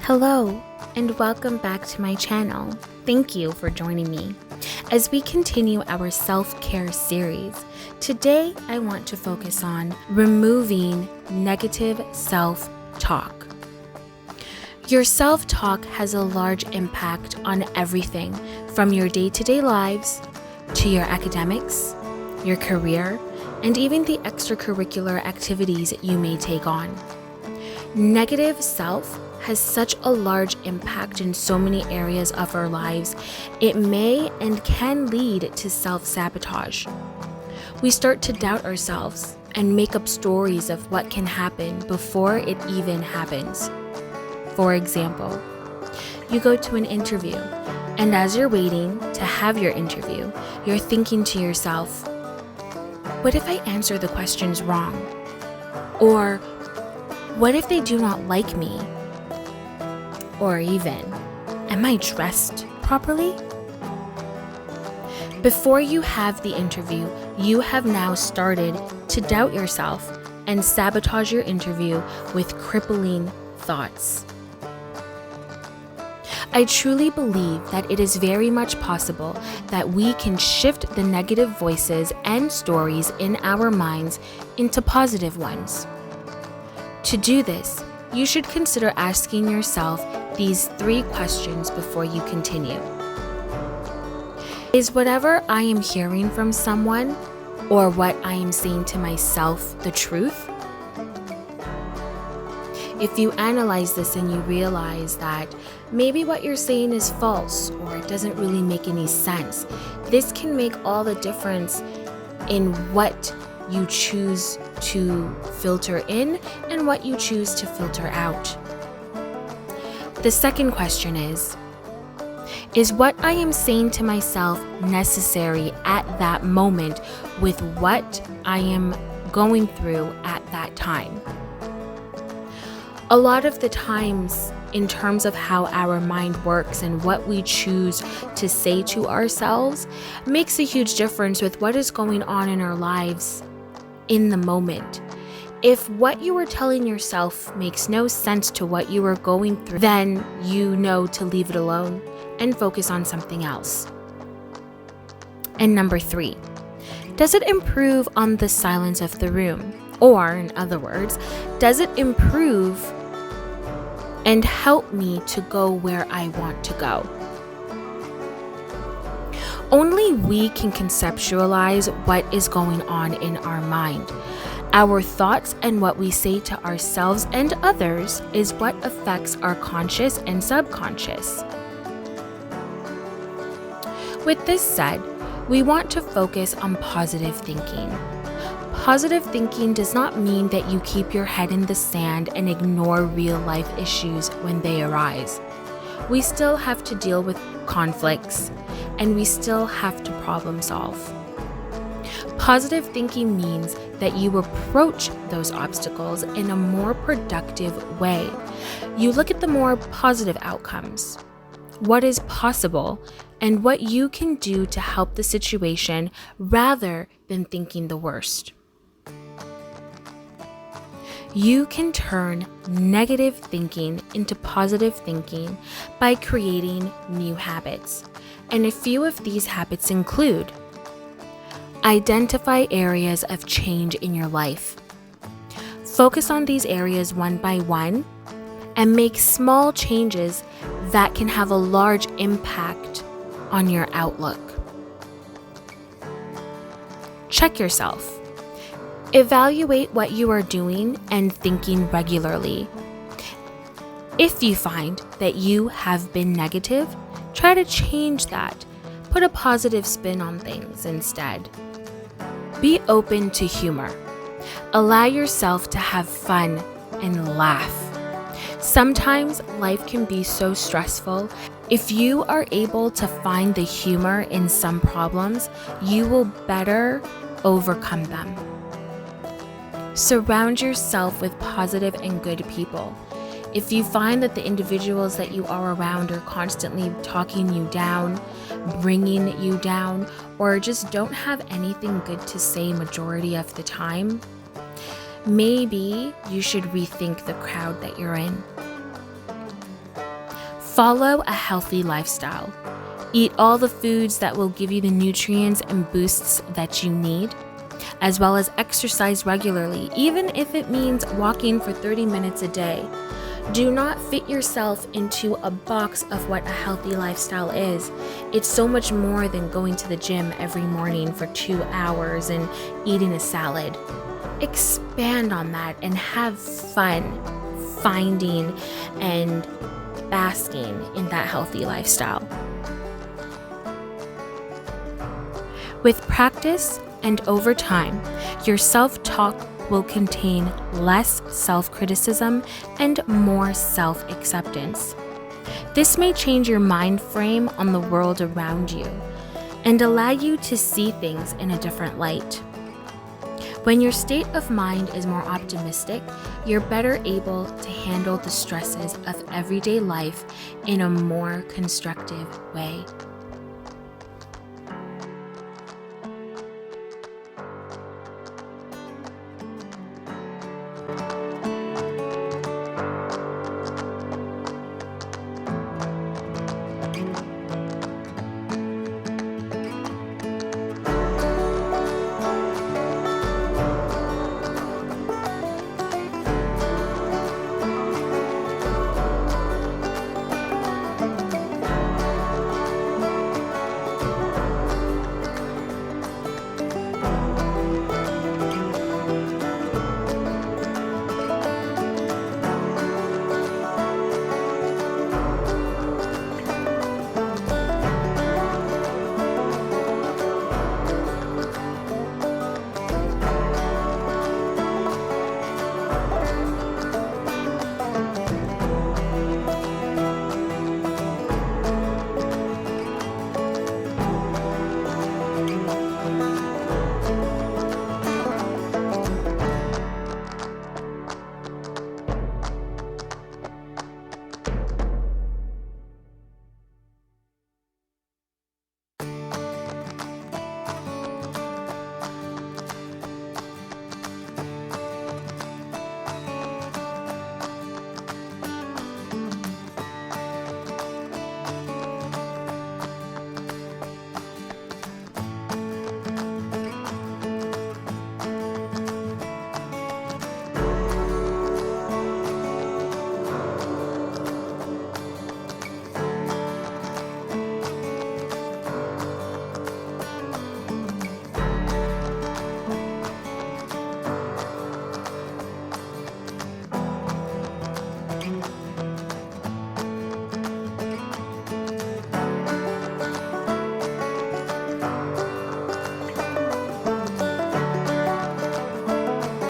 Hello, and welcome back to my channel. Thank you for joining me. As we continue our self-care series, today I want to focus on removing negative self-talk. Your self-talk has a large impact on everything from your day-to-day lives to your academics, your career, and even the extracurricular activities you may take on. Negative self has such a large impact in so many areas of our lives, it may and can lead to self-sabotage. We start to doubt ourselves and make up stories of what can happen before it even happens. For example, you go to an interview, and as you're waiting to have your interview, you're thinking to yourself, what if I answer the questions wrong? Or what if they do not like me? Or even, am I dressed properly? Before you have the interview, you have now started to doubt yourself and sabotage your interview with crippling thoughts. I truly believe that it is very much possible that we can shift the negative voices and stories in our minds into positive ones. To do this, you should consider asking yourself these 3 questions before you continue. Is whatever I am hearing from someone or what I am saying to myself the truth? If you analyze this and you realize that maybe what you're saying is false or it doesn't really make any sense, this can make all the difference in what you choose to filter in and what you choose to filter out. The second question is what I am saying to myself necessary at that moment with what I am going through at that time? A lot of the times, in terms of how our mind works and what we choose to say to ourselves, makes a huge difference with what is going on in our lives in the moment. If what you are telling yourself makes no sense to what you are going through, then you know to leave it alone and focus on something else. And number 3, does it improve on the silence of the room? Or, in other words, does it improve and help me to go where I want to go? Only we can conceptualize what is going on in our mind. Our thoughts and what we say to ourselves and others is what affects our conscious and subconscious. With this said, we want to focus on positive thinking. Positive thinking does not mean that you keep your head in the sand and ignore real-life issues when they arise. We still have to deal with conflicts, and we still have to problem solve. Positive thinking means that you approach those obstacles in a more productive way. You look at the more positive outcomes, what is possible, and what you can do to help the situation rather than thinking the worst. You can turn negative thinking into positive thinking by creating new habits. And a few of these habits include: identify areas of change in your life. Focus on these areas one by one and make small changes that can have a large impact on your outlook. Check yourself. Evaluate what you are doing and thinking regularly. If you find that you have been negative, try to change that. Put a positive spin on things instead. Be open to humor. Allow yourself to have fun and laugh. Sometimes life can be so stressful. If you are able to find the humor in some problems, you will better overcome them. Surround yourself with positive and good people. If you find that the individuals that you are around are constantly talking you down, bringing you down, or just don't have anything good to say majority of the time, maybe you should rethink the crowd that you're in. Follow a healthy lifestyle. Eat all the foods that will give you the nutrients and boosts that you need, as well as exercise regularly, even if it means walking for 30 minutes a day. Do not fit yourself into a box of what a healthy lifestyle is. It's so much more than going to the gym every morning for 2 hours and eating a salad. Expand on that and have fun finding and basking in that healthy lifestyle. With practice and over time, your self-talk will contain less self-criticism and more self-acceptance. This may change your mind frame on the world around you and allow you to see things in a different light. When your state of mind is more optimistic, you're better able to handle the stresses of everyday life in a more constructive way.